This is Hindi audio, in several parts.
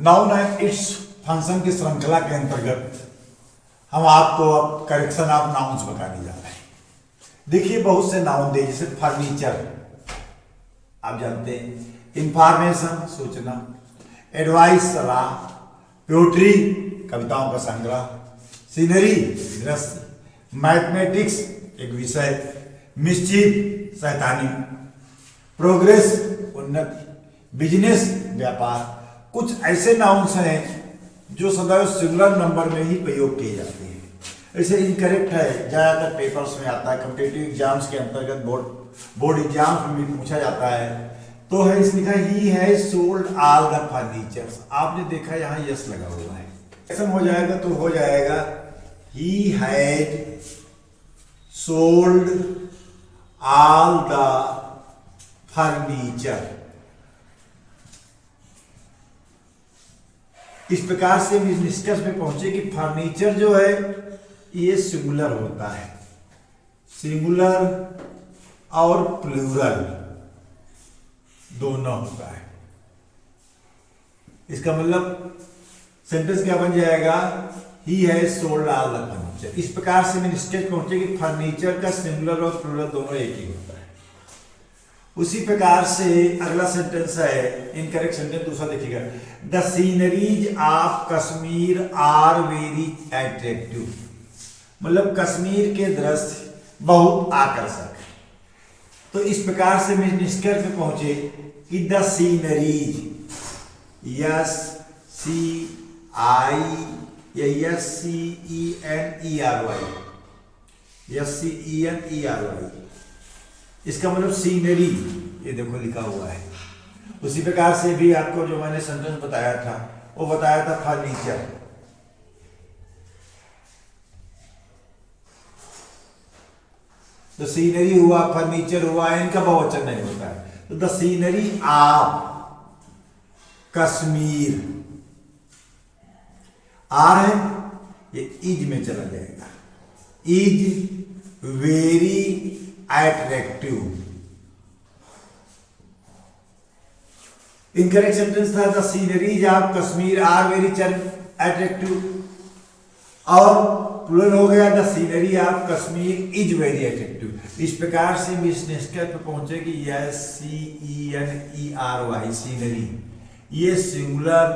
नाउन एंड इट्स फंक्शन की श्रृंखला के अंतर्गत हम आपको अब करेक्शन ऑफ नाउन्स बताने जा रहे हैं। देखिए बहुत से नाउन दे, जैसे फर्नीचर आप जानते हैं, इंफॉर्मेशन सूचना, एडवाइस सलाह, पोएट्री कविताओं का संग्रह, सीनरी दृश्य, मैथमेटिक्स एक विषय, मिस्चीफ शैतानी, प्रोग्रेस उन्नति, बिजनेस व्यापार। कुछ ऐसे नाउन्स हैं जो सदैव सिंगुलर नंबर में ही प्रयोग किए जाते हैं। ऐसे इनकरेक्ट है, ज़्यादातर पेपर्स में आता है, कॉम्पिटिटिव एग्जाम्स के अंतर्गत बोर्ड एग्जाम्स में भी पूछा जाता है। तो है इसमें लिखा he has sold all the furnitures. आपने देखा यहाँ यस लगा हुआ है, ऐसा हो जाएगा तो हो जाएगा he has sold all the furniture. इस प्रकार से हम इस निष्कर्ष में पहुंचे कि फर्नीचर जो है ये सिंगुलर होता है, सिंगुलर और प्लूरल दोनों होता है। इसका मतलब सेंटेंस क्या बन जाएगा, he has sold all the furniture. इस प्रकार से हम निष्कर्ष पहुंचे कि फर्नीचर का सिंगुलर और प्लूरल दोनों एक ही होता है। उसी प्रकार से अगला सेंटेंस है, इनकरेक्ट सेंटेंस दूसरा देखिएगा, the sceneries of Kashmir are very attractive. मतलब कश्मीर के दृश्य बहुत आकर्षक है। तो इस प्रकार से हम निष्कर्ष पे पहुंचे कि the sceneries, S C I या S C E N E R Y, S C E N E R Y, इसका मतलब सीनरी, ये देखो लिखा हुआ है। उसी प्रकार से भी आपको जो मैंने सेंटेंस बताया था वो बताया था फर्नीचर। तो सीनरी हुआ, फर्नीचर हुआ, इनका बहुवचन नहीं होता है। तो the scenery of Kashmir, are है ये इज में चला जाएगा, is very attractive. Incorrect sentence था the sceneries of Kashmir are very attractive, और प्लूरल हो गया the scenery of Kashmir is very attractive. इस प्रकार से हम इस निष्कर्ष पर पहुंचे कि यह C E N E R Y scenery, ये सिंगुलर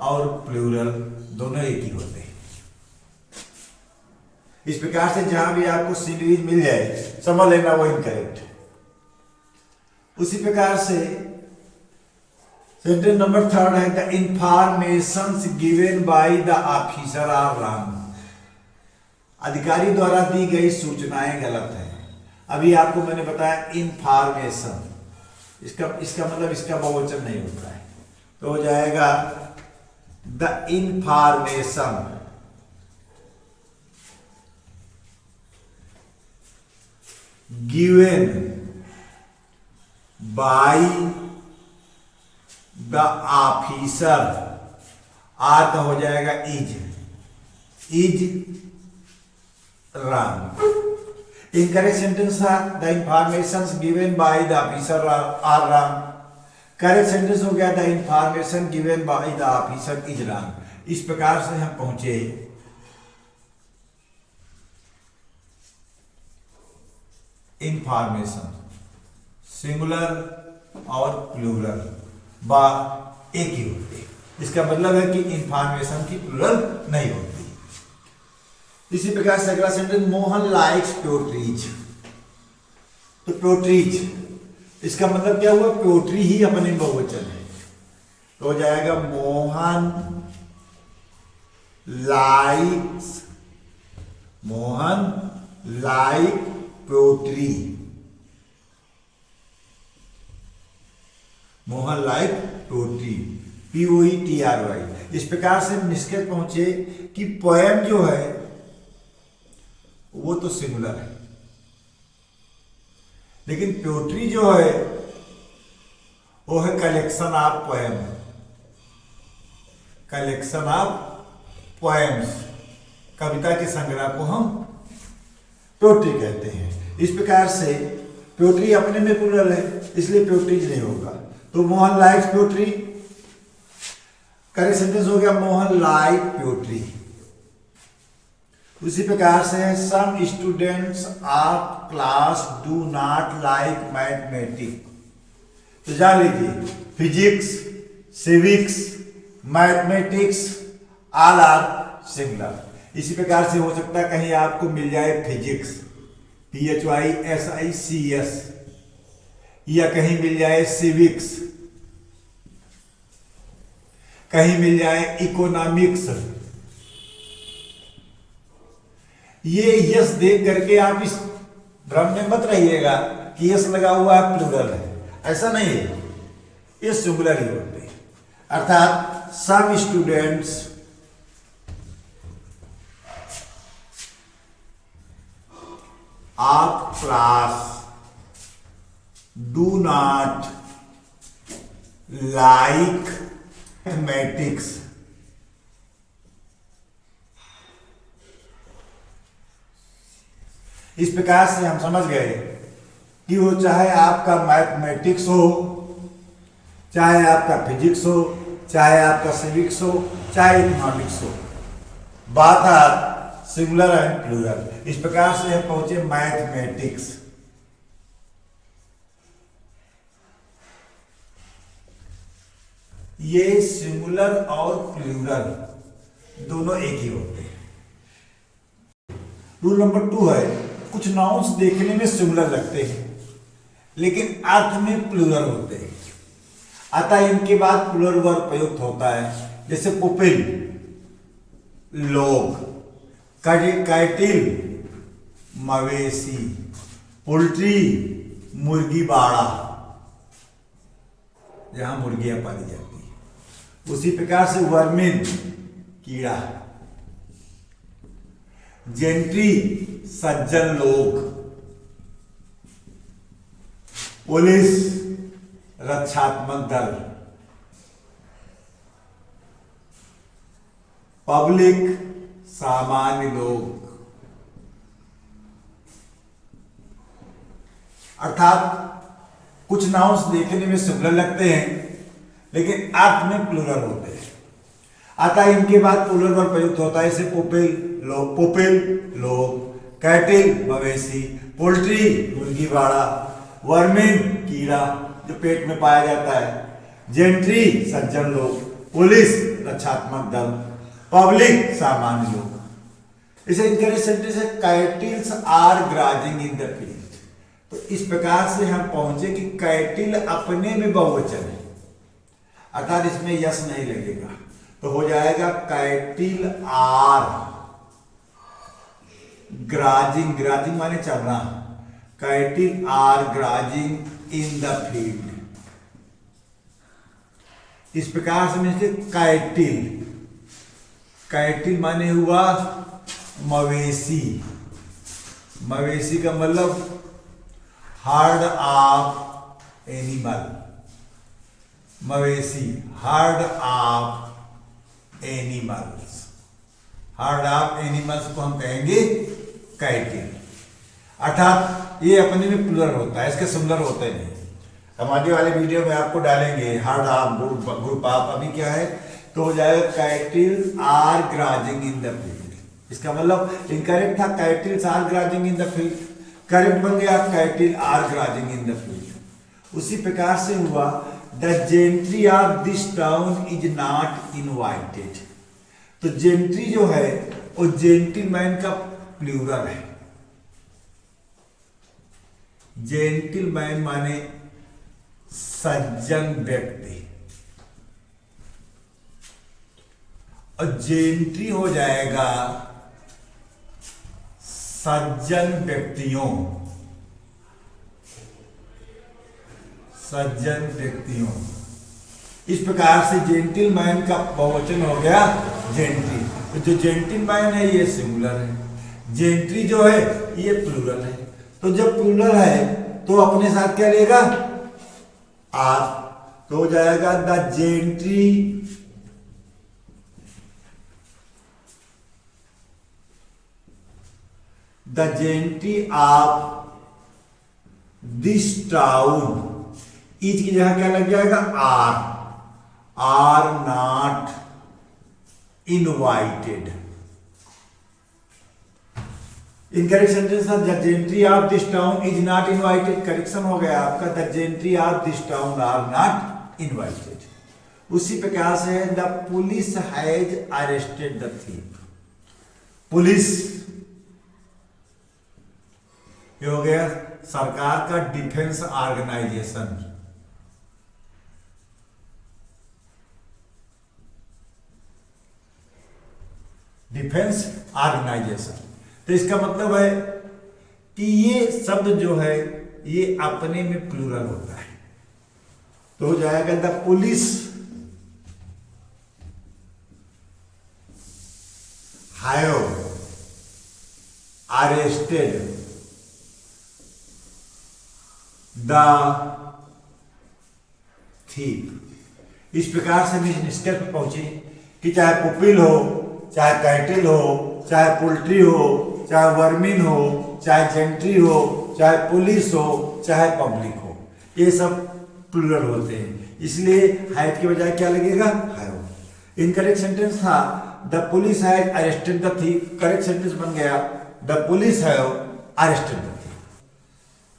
और प्लूरल दोनों एक ही होते हैं। इस प्रकार से जहां भी आपको सीनरीज मिल जाए समझ लेना वो इनकरेक्ट। उसी प्रकार से सेंटेंस नंबर थर्ड है the informations given by the officer are wrong. अधिकारी द्वारा दी गई सूचनाएं गलत हैं। अभी आपको मैंने बताया इंफॉर्मेशन, इसका मतलब इसका बहुवचन नहीं होता है, तो हो जाएगा the information given by the officer, are का हो जाएगा इज रॉन्ग। इनकरेक्ट सेंटेंस था the information given by the officer are wrong. Correct sentence हो गया the information given by the officer is wrong. इस प्रकार से हम पहुंचे इंफॉर्मेशन सिंगुलर और प्लूरल बा एक ही होते हैं। इसका मतलब है कि इंफॉर्मेशन की प्लूरल नहीं होती। इसी प्रकार से अगला सेंटेंस मोहन लाइक्स पोएट्रीज। तो पोएट्रीज इसका मतलब क्या हुआ, पोएट्री ही अपने बहुवचन है, तो हो जाएगा Mohan like poetry, Mohan like poetry, POETRY। इस प्रकार से निष्कर्ष पहुंचे कि पोएम जो है वो तो सिंगुलर है, लेकिन पोएट्री जो है वो है collection of poem, collection of poems, कविता के संग्रह को हम पोएट्री कहते हैं। इस प्रकार से पोएट्री अपने में प्लूरल है, इसलिए पोएट्रीज नहीं होगा। तो Mohan likes poetry, correct sentence हो गया मोहन लाइक पोएट्री। उसी प्रकार से some students of class do not like mathematics. तो जान लीजिए physics, civics, mathematics all are similar. इसी प्रकार से हो सकता है कहीं आपको मिल जाए फिजिक्स PHYSICS, या कहीं मिल जाए सिविक्स, कहीं मिल जाए इकोनॉमिक्स। ये यस देख करके आप इस भ्रम में मत रहिएगा कि यस लगा हुआ है प्लूरल है, ऐसा नहीं है, ये सिंगुलर ही होते हैं। अर्थात some students of class do not like mathematics. इस प्रकार से हम समझ गए कि वो चाहे आपका मैथमेटिक्स हो, चाहे आपका फिजिक्स हो, चाहे आपका सिविक्स हो, चाहे इकोनॉमिक्स हो, बात है सिंगुलर एंड प्लूरल। इस प्रकार से हम पहुंचे मैथमेटिक्स। ये सिंगुलर और प्लूरल दोनों एक ही होते हैं। रूल नंबर 2 है कुछ नाउन्स देखने में सिंगुलर लगते हैं लेकिन अर्थ में प्लूरल होते हैं, अतः इनके बाद प्लूरल वर्ब प्रयुक्त होता है। जैसे पुपिल लोग, कैटिल मवेशी, पोल्ट्री मुर्गी बाड़ा, जहां मुर्गियां पाली जाती है। उसी प्रकार से वर्मिन कीड़ा, जेंट्री सज्जन लोग, पुलिस रक्षात्मक दल, पब्लिक सामान्य लोग। अर्थात कुछ नाउन्स देखने में सिमिलर लगते हैं लेकिन अर्थ में प्लूरल होते हैं, अतः इनके बाद प्लूरल वर्ब प्रयुक्त होता है। जैसे पुपिल लोग, कैटिल मवेशी, पोल्ट्री मुर्गी बाड़ा, वर्मिन कीड़ा जो पेट में पाया जाता है, जेंट्री सज्जन लोग, पुलिस रक्षात्मक दल, पब्लिक सामान्य लोग। इसे इनकरेक्ट सेंटेंस है कैटिल्स are grazing in the field. तो इस प्रकार से हम पहुंचे कि कैटिल अपने में बहुवचन है, अर्थात इसमें यस नहीं लगेगा, तो हो जाएगा कैटिल आर ग्राजिंग। ग्राजिंग माने चलना, cattle are grazing in the field. इस प्रकार से मिलते कैटिल, कैटिल माने हुआ मवेशी, मवेशी का मतलब हर्ड ऑफ एनिमल, मवेशी heard of animals, heard of animals को हम कहेंगे कैटिल। अर्थात ये अपने में प्लूरल होता है, इसके सिमिलर होते नहीं। हम आगे वाले वीडियो में आपको डालेंगे हर्ड ऑफ, ग्रुप ऑफ। अभी क्या है तो हो जाएगा cattle are grazing in the field. इसका मतलब इनकरेक्ट था cattles are grazing in the field, correct बन गया cattle are grazing in the field. उसी प्रकार से हुआ the gentry of this town is not invited. तो जेंट्री जो है वो जेंटिलमैन का प्लूरल है। जेंटिलमैन माने सज्जन व्यक्ति, और जेंट्री हो जाएगा सज्जन व्यक्तियों, सज्जन व्यक्तियों। इस प्रकार से जेंटिलमैन का बहुवचन हो गया जेंट्री। तो जो जेंटिलमैन है ये सिंगुलर है, जेंट्री जो है ये प्लूरल है। तो जब प्लूरल है तो अपने साथ क्या लेगा आर, तो हो जाएगा the gentry the gentry of this town, is की जगह क्या लग जाएगा are, are not invited. Incorrect sentence था the gentry of this town is not invited. Correction हो गया आपका the gentry of this town are not invited. उसी प्रकार से the police has arrested the thief. Police ये हो गया सरकार का डिफेंस ऑर्गेनाइजेशन। डिफेंस ऑर्गेनाइजेशन, तो इसका मतलब है कि ये शब्द जो है ये अपने में प्लूरल होता है, तो हो जाएगा the police have arrested the thief. इस प्रकार से हम इस निष्कर्ष पर पहुंचे कि चाहे पुपिल हो, चाहे कैटल हो, चाहे पोल्ट्री हो, चाहे वर्मिन हो, चाहे जेंट्री हो, चाहे पुलिस हो, चाहे पब्लिक हो, ये सब प्लूरल होते हैं, इसलिए हैव के बजाय क्या लगेगा हैव। इनकरेक्ट सेंटेंस था the police has arrested the thief. Correct sentence बन गया the police have arrested the thief.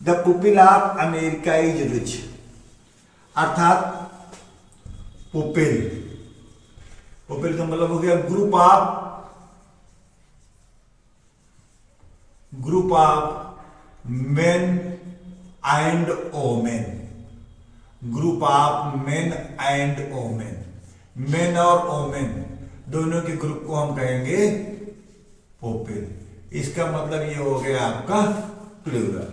The pupil of America is rich, अर्थात पुपिल, पुपिल का मतलब हो गया group of main and women. Group of main and women, main और वोमेन दोनों के ग्रुप को हम कहेंगे पुपिल। इसका मतलब ये हो गया आपका प्लूरल,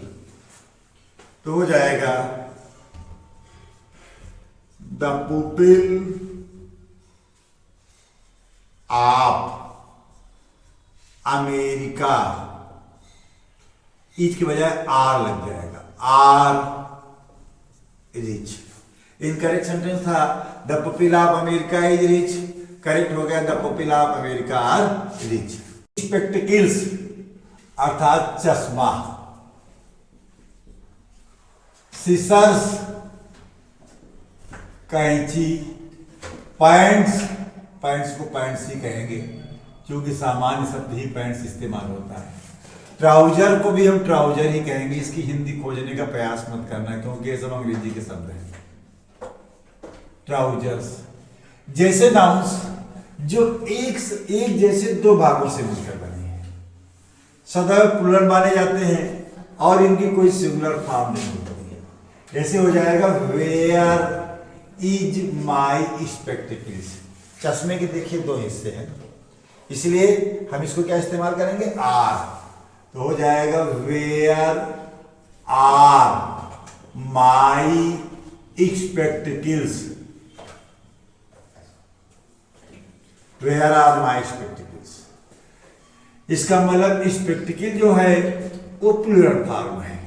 तो हो जाएगा the pupil of America, is के बजाय आर लग जाएगा, आर रिच। इनकरेक्ट सेंटेंस था the pupil of America is rich. Correct हो गया the pupil of America are rich. Spectacles अर्थात चश्मा, सीसर्स कैंची, पैंट्स, पैंट्स को पैंट्स ही कहेंगे क्योंकि सामान्य शब्द ही पैंट्स इस्तेमाल होता है। ट्राउजर को भी हम ट्राउजर ही कहेंगे, इसकी हिंदी खोजने का प्रयास मत करना क्योंकि ये सब अंग्रेजी के शब्द हैं। ट्राउजर्स जैसे नाउन्स जो एक जैसे दो भागों से मिलकर बने हैं, सदैव प्लूरल माने जाते हैं और इनकी कोई सिंगुलर फॉर्म नहीं होती है। जैसे हो जाएगा वेयर इज माई स्पेक्टिकल्स। चश्मे के देखिए दो हिस्से हैं, इसलिए हम इसको क्या इस्तेमाल करेंगे आर, तो हो जाएगा where are my spectacles. Where are my spectacles, इसका मतलब स्पेक्टिकल जो है वो प्लूरल फॉर्म है,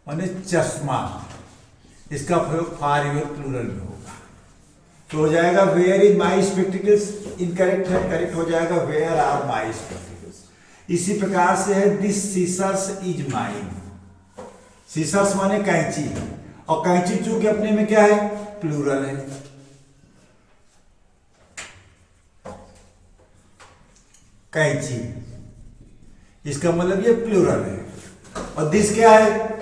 माने चश्मा, इसका प्रयोग फॉर योर प्लूरल में होगा, तो हो जाएगा where is my spectacles. Incorrect है, करेक्ट हो जाएगा वेयर आर माई स्पेक्टिकल्स। इसी प्रकार से है दिस सीसर्स इज माइन। सीसर्स माने कैंची, और कैंची चूंकि अपने में क्या है प्लूरल है, कैंची, इसका मतलब ये प्लूरल है, और दिस क्या है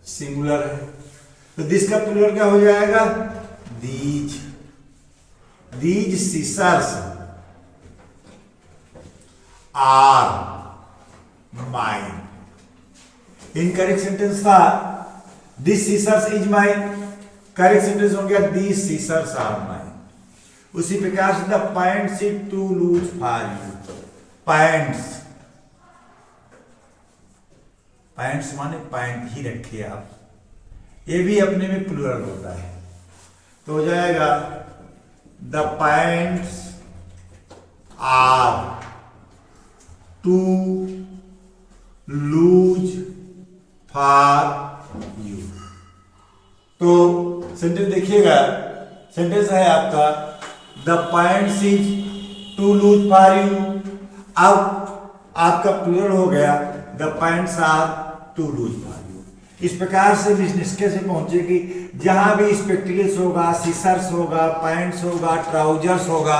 सिंगुलर है, तो दिस का प्लूरल क्या हो जाएगा these. These scissors are mine. Incorrect sentence था this scissors is mine. Correct sentence हो गया दिस सीसर्स आर माइन। उसी प्रकार से the pants is too loose for you. Pants, pants माने पैंट ही रखिए आप, ये भी अपने में प्लूरल होता है, तो हो जाएगा the pants are too loose for you. तो सेंटेंस देखिएगा, सेंटेंस है आपका the pants is too loose for you. अब आपका प्लूरल हो गया the pants are too loose for you. इस प्रकार से भी इस निष्कर्ष से पहुंचे कि जहां भी स्पेक्टिकल्स होगा, सीसर्स होगा, पैंट्स होगा, ट्राउजर्स होगा,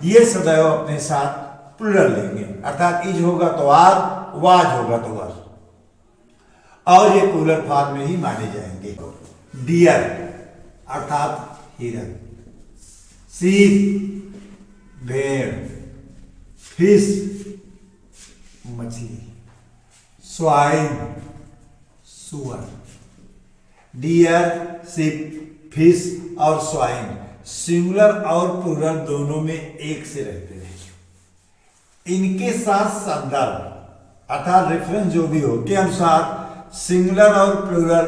ये सदैव अपने साथ प्लूरल लेंगे, अर्थात इज होगा तो आर, वाज होगा तो वर, और ये प्लूरल फॉर्म में ही माने जाएंगे। डियर अर्थात हिरन, सीप भेड़, फिश मछली, स्वाइन सुअर। डियर, शिप, फिश और स्वाइन सिंगुलर और प्लूरल दोनों में एक से रहते हैं। इनके साथ संदर्भ अर्थात रेफरेंस जो भी हो के अनुसार सिंगुलर और प्लूरल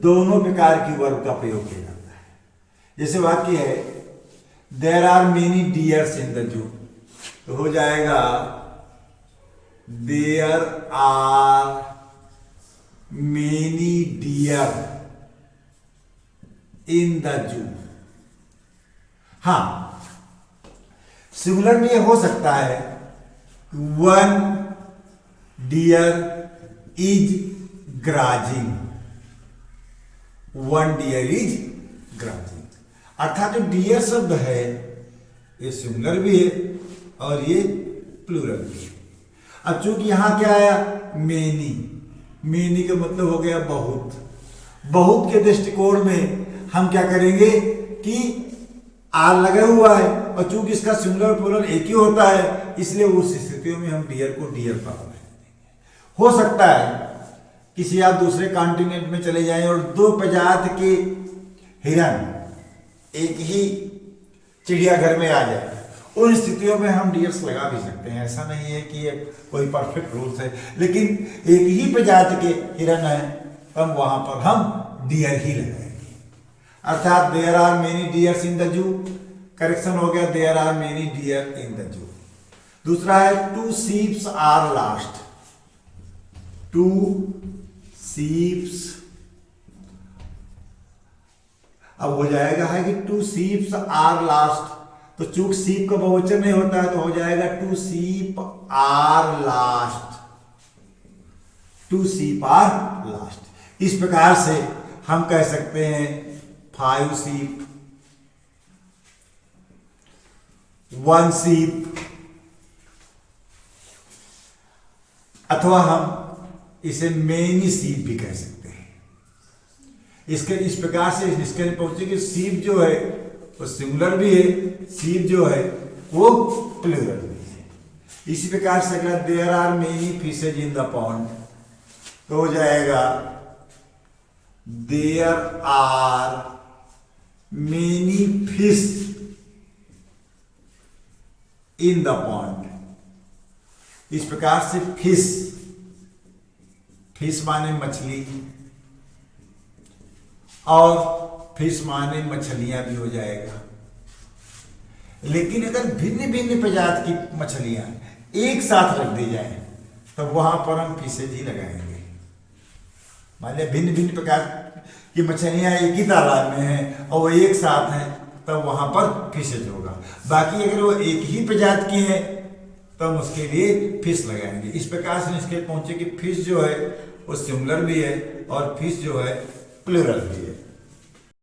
दोनों प्रकार की वर्ब का प्रयोग किया जाता है। जैसे वाक्य है there are many deers in the zoo, तो हो जाएगा there are many deer in the zoo. हाँ, सिंगुलर में यह हो सकता है one deer is grazing, one deer is grazing, अर्थात जो डियर शब्द है ये सिंगुलर भी है और ये प्लूरल भी है। अब चूंकि यहां क्या आया मेनी, मेनी का मतलब हो गया बहुत, बहुत के दृष्टिकोण में हम क्या करेंगे कि आर लगा हुआ है और चूंकि इसका सिंगुलर प्लूरल एक ही होता है इसलिए उस स्थितियों में हम डियर को डियर पर देंगे। हो सकता है किसी आप दूसरे कॉन्टिनेंट में चले जाएं और दो प्रजाति के हिरन एक ही चिड़ियाघर में आ जाए, उन स्थितियों में हम डियर्स लगा भी सकते हैं। ऐसा नहीं है कि ये कोई परफेक्ट रूल्स है, लेकिन एक ही प्रजाति के हिरन है तब वहां पर हम डियर ही लगाएंगे। अर्थात there are many deers in the zoo, correction हो गया there are many deer in the zoo. दूसरा है two sheeps are lost, two sheeps, अब हो जाएगा है कि टू शीप्स आर लास्ट, तो चूक सीप का बहुवचन नहीं होता है तो हो जाएगा टू सीप आर लास्ट, टू सीप आर लास्ट। इस प्रकार से हम कह सकते हैं 5 सीप, 1 सीप, अथवा हम इसे मेनी सीप भी कह सकते हैं। इसके इस प्रकार से इस निष्कर्ष पहुंचे कि सीप जो है वो सिंगुलर भी है, सीप जो है वो प्लूरल भी है। इसी प्रकार से अगर there are many fishes in the pond तो हो जाएगा there are many fish in the pond. इस प्रकार से फिश, फिश माने मछली और फिश माने मछलियां भी हो जाएगा। लेकिन अगर भिन्न भिन्न प्रजाति की मछलियां एक साथ रख दी जाए तो वहां पर हम फिशेज ही लगाएंगे। मान लिया भिन्न भिन्न प्रकार की मछलियां एक ही तालाब में हैं और वो एक साथ हैं तब वहां पर फिशेज होगा। बाकी अगर वो एक ही प्रजाति की है तो हम उसके लिए फिश लगाएंगे। इस प्रकार से इसके पहुंचे कि फिश जो है वो सिंगुलर भी है और फिश जो है प्लूरल भी है।